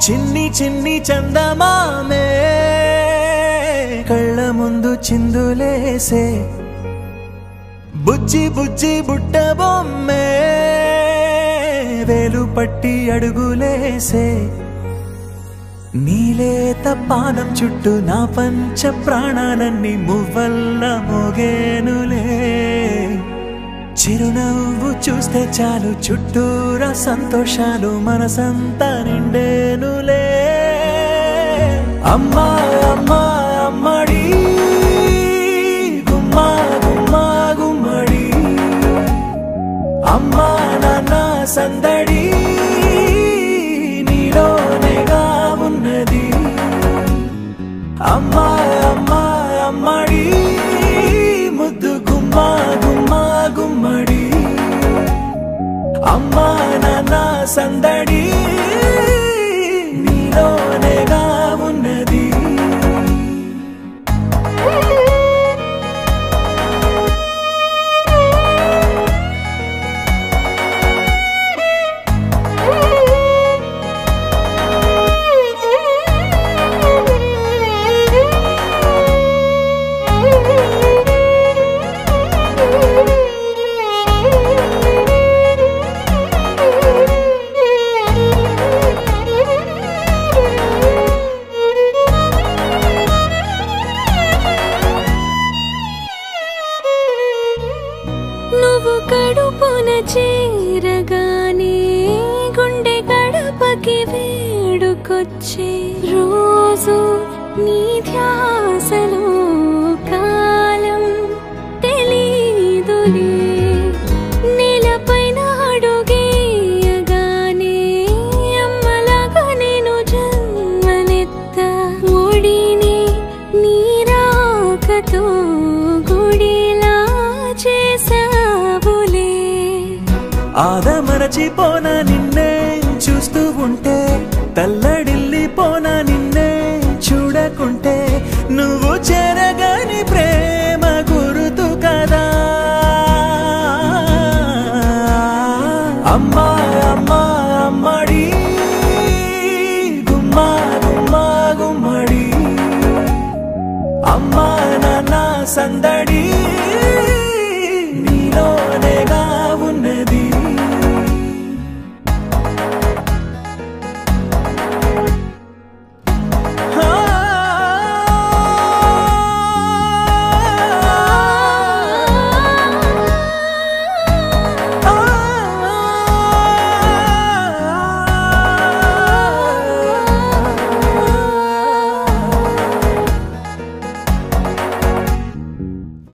చిన్ని చిన్ని చందమామే కళ్ళ ముందు చిందులేసే బుజ్జి బుజ్జి బుట్ట బొమ్మే వేలు పట్టి అడుగులేసే నీలేత పానం చుట్టూ నా పంచ ప్రాణాలన్నీ మువ్వల్ల మోగేనులే చిరునవ్వు చూస్తే చాలు చుట్టూరా సంతోషాలు మనసంతా నిండేనులే అమ్మా అమ్మా అమ్మడి గుమ్మా గుమ్మా గుమ్మడి అమ్మా నాన్న సందడి నీలోనేగా ఉన్నది అమ్మా అమ్మా అమ్మడి ముద్దు గుమ్మా గుమ్మా గుమ్మడి అమ్మా నాన్న సందడి నీలోనేగా ఉన్నది నువ్వు కడుపున చేరగానే గుండె గడపకి వేడుకొచ్చే రోజు నీ ధ్యాసలో కాలం తెలీదులే నేలపైన అడుగేయగానే అమ్మలాగా నేను జన్మనెత్త ఒడిని నీ రాకతో గుడిలా చేసావులే ఆదమరచిపోనా నిన్నే చూస్తూ ఉంటే తల్లడిల్లిపోనా నిన్నే చూడకుంటే నువ్వు చెరగని ప్రేమ గురుతు కదా అమ్మా అమ్మా అమ్మడి గుమ్మా గుమ్మా గుమ్మడి అమ్మా నాన్న సందడి